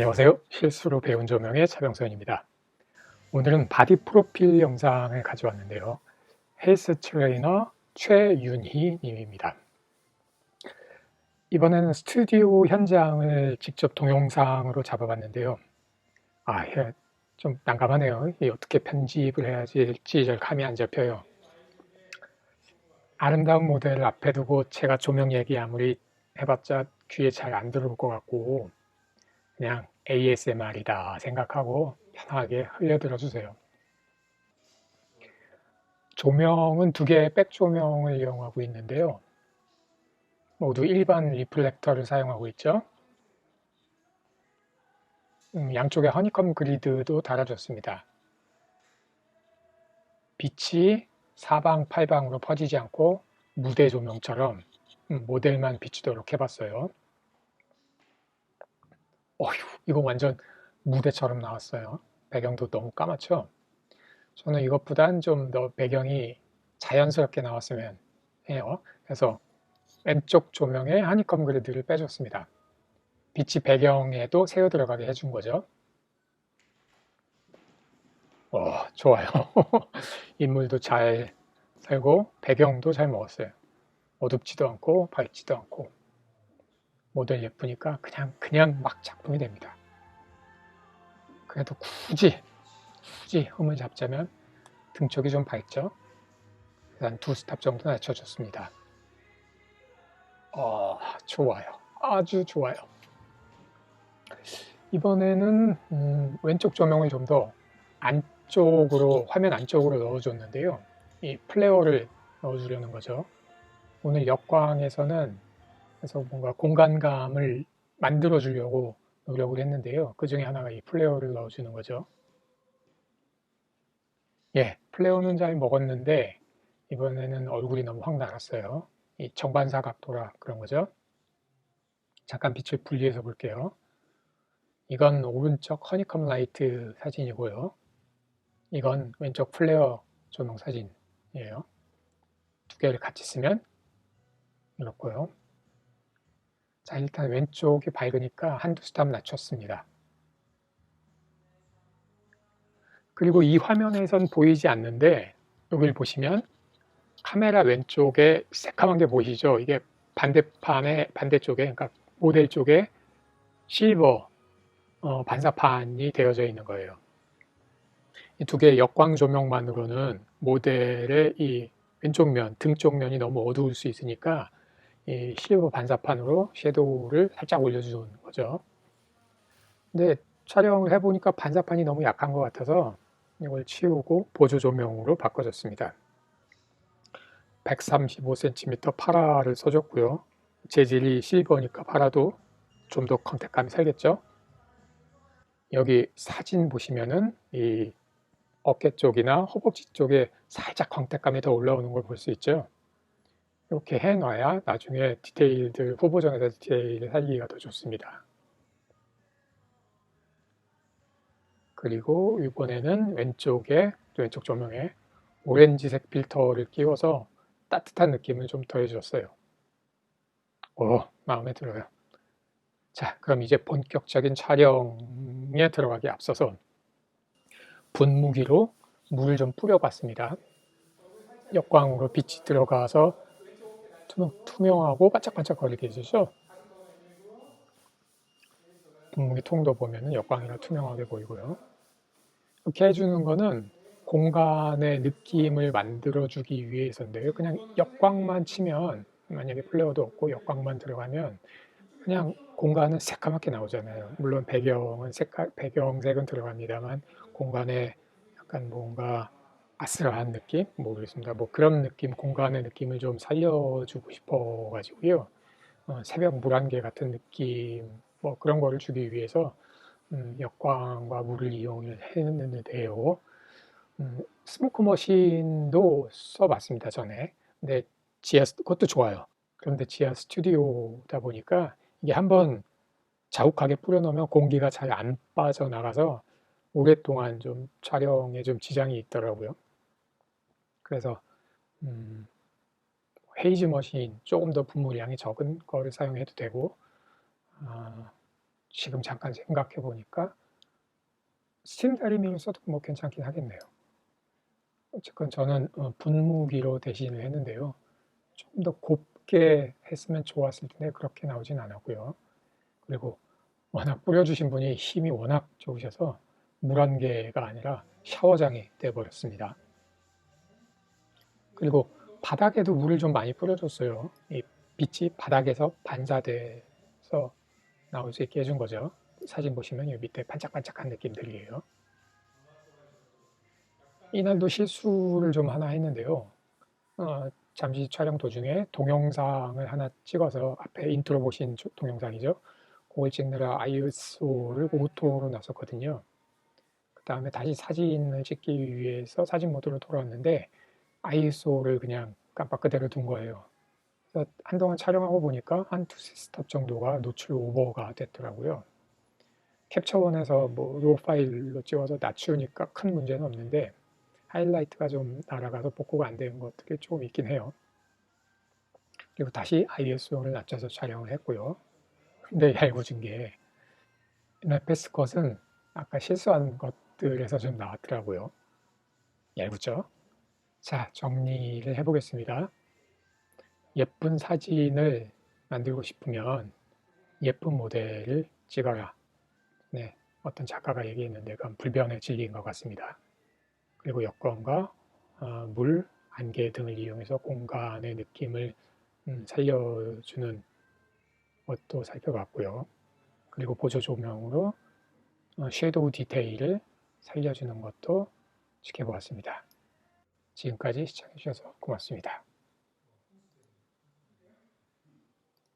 안녕하세요. 실수로 배운 조명의 차병선입니다. 오늘은 바디 프로필 영상을 가져왔는데요. 헬스 트레이너 최윤희 님입니다. 이번에는 스튜디오 현장을 직접 동영상으로 잡아봤는데요. 좀 난감하네요. 어떻게 편집을 해야 할지 잘 감이 안 잡혀요. 아름다운 모델을 앞에 두고 제가 조명 얘기 아무리 해봤자 귀에 잘 안 들어올 것 같고 그냥 ASMR이다 생각하고 편하게 흘려들어 주세요. 조명은 두 개의 백 조명을 이용하고 있는데요. 모두 일반 리플렉터를 사용하고 있죠. 양쪽에 허니컴 그리드도 달아줬습니다. 빛이 사방팔방으로 퍼지지 않고 무대 조명처럼 모델만 비추도록 해봤어요. 이거 완전 무대처럼 나왔어요. 배경도 너무 까맣죠? 저는 이것보단 좀 더 배경이 자연스럽게 나왔으면 해요. 그래서 왼쪽 조명에 허니컴 그리드를 빼줬습니다. 빛이 배경에도 새어 들어가게 해준 거죠. 좋아요. 인물도 잘 살고 배경도 잘 먹었어요. 어둡지도 않고 밝지도 않고 모델 예쁘니까 그냥 막 작품이 됩니다. 그래도 굳이 흠을 잡자면 등 쪽이 좀 밝죠? 한 2스탑 정도 낮춰줬습니다. 좋아요. 아주 좋아요. 이번에는 왼쪽 조명을 좀 더 안쪽으로, 화면 안쪽으로 넣어줬는데요. 이 플레어를 넣어주려는 거죠. 오늘 역광에서는 그래서 뭔가 공간감을 만들어 주려고 노력을 했는데요. 그 중에 하나가 이 플레어를 넣어주는 거죠. 플레어는 잘 먹었는데 이번에는 얼굴이 너무 확 나갔어요. 이 정반사 각도라 그런 거죠. 잠깐 빛을 분리해서 볼게요. 이건 오른쪽 허니컴 라이트 사진이고요. 이건 왼쪽 플레어 조명 사진이에요. 두 개를 같이 쓰면 이렇고요. 자, 일단 왼쪽이 밝으니까 한두 스탑 낮췄습니다. 그리고 이 화면에선 보이지 않는데 여기를 보시면 카메라 왼쪽에 새카만 게 보이시죠? 이게 반대쪽에, 그러니까 모델 쪽에 실버 반사판이 되어져 있는 거예요. 이 두 개의 역광 조명만으로는 모델의 이 왼쪽 면, 등 쪽 면이 너무 어두울 수 있으니까 이 실버 반사판으로 섀도우를 살짝 올려주는 거죠. 근데 촬영을 해보니까 반사판이 너무 약한 것 같아서 이걸 치우고 보조 조명으로 바꿔줬습니다. 135cm 파라를 써줬고요. 재질이 실버니까 파라도 좀 더 컨택감이 살겠죠. 여기 사진 보시면은 이 어깨 쪽이나 허벅지 쪽에 살짝 광택감이 더 올라오는 걸 볼 수 있죠. 이렇게 해놔야 나중에 디테일들, 후보정에서 디테일을 살리기가 더 좋습니다. 그리고 이번에는 왼쪽 조명에 오렌지색 필터를 끼워서 따뜻한 느낌을 좀 더해줬어요. 마음에 들어요. 자, 그럼 이제 본격적인 촬영에 들어가기 앞서서 분무기로 물을 좀 뿌려봤습니다. 역광으로 빛이 들어가서 투명하고 반짝반짝거리게 해주죠. 분무기 통도 보면 역광이라 투명하게 보이고요. 이렇게 해주는 거는 공간의 느낌을 만들어주기 위해서인데요. 그냥 역광만 치면, 만약에 플레어도 없고 역광만 들어가면 그냥 공간은 새까맣게 나오잖아요. 물론 배경색은 들어갑니다만 공간에 약간 뭔가 아슬한 느낌? 모르겠습니다. 뭐 그런 느낌, 공간의 느낌을 좀 살려주고 싶어 가지고요. 새벽 물안개 같은 느낌, 뭐 그런 거를 주기 위해서 역광과 물을 이용을 했는데요. 스모크 머신도 써봤습니다, 전에. 근데 그것도 좋아요. 그런데 지하 스튜디오다 보니까 이게 한번 자욱하게 뿌려놓으면 공기가 잘 안 빠져나가서 오랫동안 좀 촬영에 좀 지장이 있더라고요. 그래서 헤이즈 머신 조금 더 분무량이 적은 거를 사용해도 되고 지금 잠깐 생각해 보니까 스팀 다리미를 써도 뭐 괜찮긴 하겠네요. 어쨌건 저는 분무기로 대신을 했는데요. 좀 더 곱게 했으면 좋았을 텐데 그렇게 나오진 않았고요. 그리고 워낙 뿌려주신 분이 힘이 워낙 좋으셔서 물 한 개가 아니라 샤워장이 돼버렸습니다. 그리고 바닥에도 물을 좀 많이 뿌려줬어요. 이 빛이 바닥에서 반사돼서 나올 수 있게 해준 거죠. 사진 보시면 여기 밑에 반짝반짝한 느낌들이에요. 이날도 실수를 좀 하나 했는데요. 잠시 촬영 도중에 동영상을 하나 찍어서 앞에 인트로 보신 동영상이죠. 그걸 찍느라 ISO를 오토로 놨었거든요. 그 다음에 다시 사진을 찍기 위해서 사진 모드로 돌아왔는데 ISO를 그냥 깜빡 그대로 둔 거예요. 그래서 한동안 촬영하고 보니까 한 두세 스톱 정도가 노출 오버가 됐더라고요. 캡처원에서 뭐 로 파일로 찍어서 낮추니까 큰 문제는 없는데 하이라이트가 좀 날아가서 복구가 안 되는 것들이 조금 있긴 해요. 그리고 다시 ISO를 낮춰서 촬영을 했고요. 근데 얄궂은 게 랩패스 컷은 아까 실수한 것들에서 좀 나왔더라고요. 얄궂죠? 자, 정리를 해보겠습니다. 예쁜 사진을 만들고 싶으면 예쁜 모델을 찍어라. 네, 어떤 작가가 얘기했는데 그건 불변의 진리인 것 같습니다. 그리고 여권과 물, 안개 등을 이용해서 공간의 느낌을 살려주는 것도 살펴봤고요. 그리고 보조 조명으로 섀도우 디테일을 살려주는 것도 지켜보았습니다. 지금까지 시청해주셔서 고맙습니다.